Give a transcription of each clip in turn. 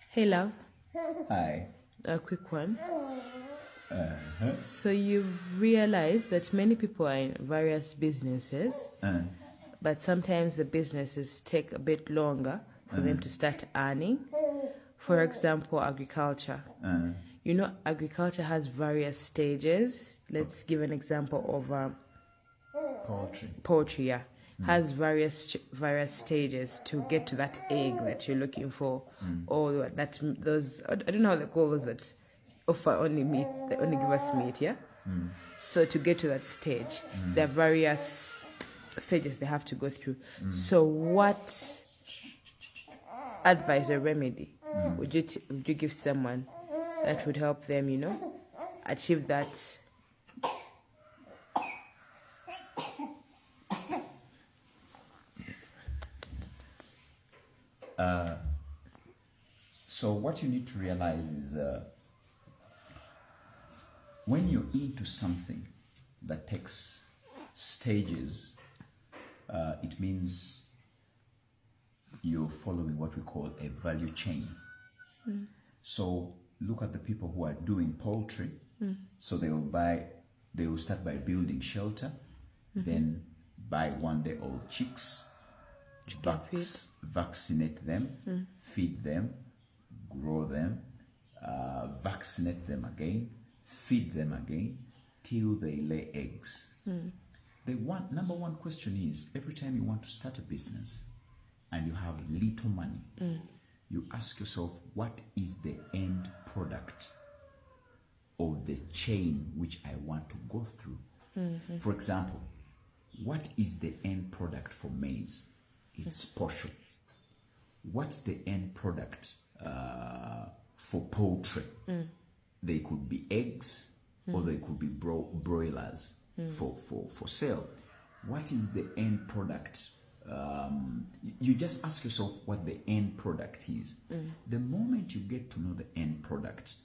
Hey, love. Hi. A quick one. Uh-huh. So you've realized that many people are in various businesses, but sometimes the businesses take a bit longer for them to start earning. For example, agriculture. You know, agriculture has various stages. Let's give an example of poultry. Yeah, has various stages to get to that egg that you're looking for, or those I don't know how they call those that offer only meat, they only give us meat. Yeah. So to get to that stage, there are various stages they have to go through. So what advice or remedy would you give someone that would help them, achieve that? So what you need to realize is when you're into something that takes stages, it means you're following what we call a value chain. So look at the people who are doing poultry. So they will start by building shelter, then buy one-day-old chicks, vaccinate them, feed them, grow them, vaccinate them again, feed them again, till they lay eggs. The number one question is, every time you want to start a business and you have little money, you ask yourself, what is the end product of the chain which I want to go through? For example, what is the end product for maize? It's posho. What's the end product for poultry? They could be eggs, or they could be broilers for sale. What is the end product? You just ask yourself what the end product is. The moment you get to know the end product,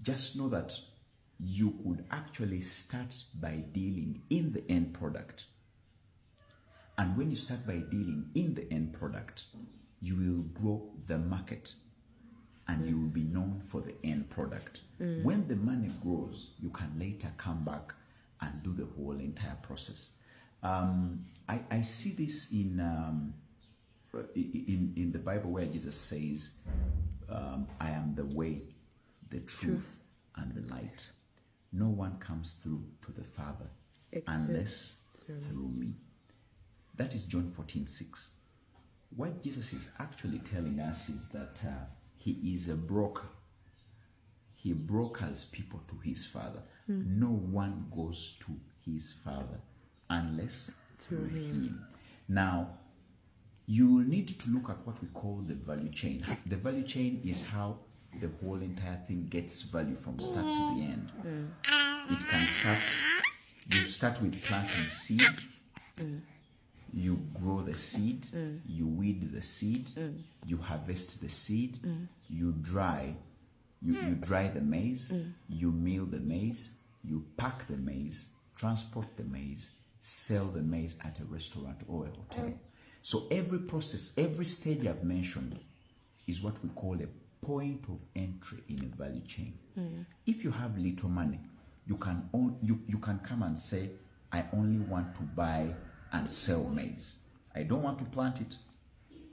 just know that you could actually start by dealing in the end product. And when you start by dealing in the end product, you will grow the market and you will be known for the end product. When the money grows, you can later come back and do the whole entire process. I see this in the Bible where Jesus says, I am the way, the truth, and the light. No one comes through to the Father unless through me. That is John 14:6. What Jesus is actually telling us is that he is a broker. He brokers people to his Father. No one goes to his Father unless through him. Now, you will need to look at what we call the value chain. The value chain is how the whole entire thing gets value from start to the end. It can start, you start with planting seed, you grow the seed, you weed the seed, you harvest the seed, you dry the maize, you mill the maize, you pack the maize, transport the maize, sell the maize at a restaurant or a hotel. So every process, every stage I've mentioned is what we call a point of entry in a value chain. If you have little money, you can come and say, I only want to buy and sell maize. I don't want to plant it.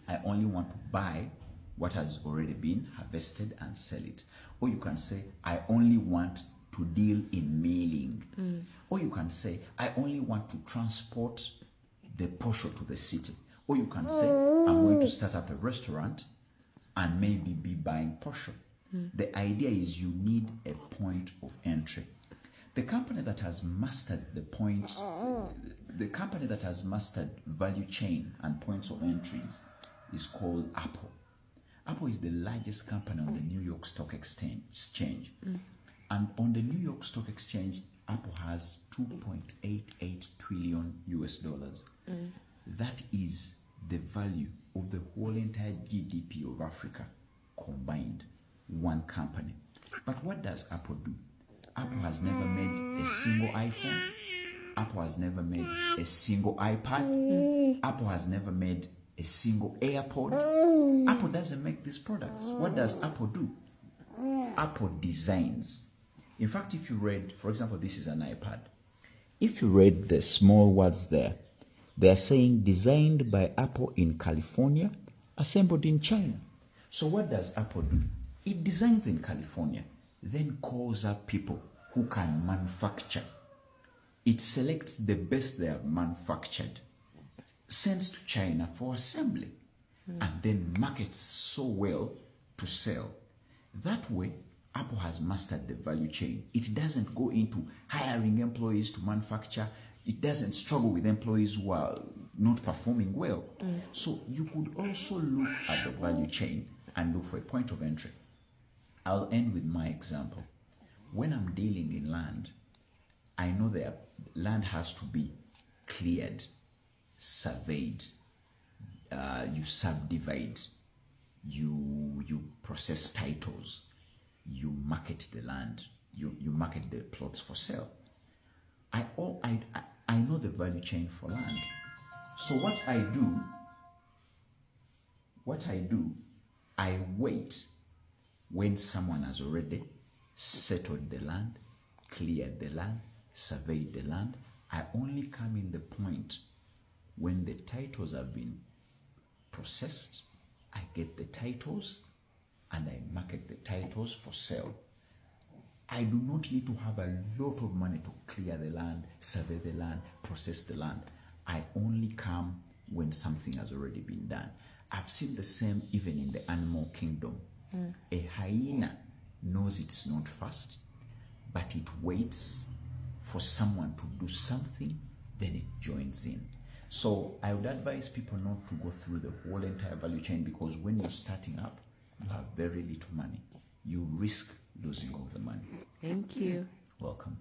I only want to buy what has already been harvested and sell it. Or you can say, I only want to deal in milling. Or you can say, I only want to transport the posho to the city. Or you can say, I'm going to start up a restaurant and maybe be buying posho. The idea is you need a point of entry. The company that has mastered the company that has mastered value chain and points of entries is called Apple. Apple is the largest company on the New York Stock Exchange. And on the New York Stock Exchange, Apple has $2.88 trillion US. That is the value of the whole entire GDP of Africa combined, one company. But what does Apple do? Apple has never made a single iPhone. Apple has never made a single iPad. Apple has never made a single AirPod. Apple doesn't make these products. What does Apple do? Apple designs. In fact, if you read, for example, this is an iPad. If you read the small words there, they are saying designed by Apple in California, assembled in China. So what does Apple do? It designs in California, then calls up people who can manufacture. It selects the best they have manufactured, sends to China for assembly, and then markets so well to sell. That way, Apple has mastered the value chain. It doesn't go into hiring employees to manufacture. It doesn't struggle with employees who are not performing well. So you could also look at the value chain and look for a point of entry. I'll end with my example. When I'm dealing in land, I know that land has to be cleared, surveyed, you subdivide, you process titles, you market the land, you market the plots for sale. I know the value chain for land. So what I do, I wait when someone has already settled the land, cleared the land, surveyed the land. I only come in the point when the titles have been processed. I get the titles and I market the titles for sale. I do not need to have a lot of money to clear the land, survey the land, process the land. I only come when something has already been done. I've seen the same even in the animal kingdom. A hyena knows it's not fast, but it waits for someone to do something, then it joins in. So I would advise people not to go through the whole entire value chain, because when you're starting up, you have very little money. You risk losing all the money. Thank you. Welcome.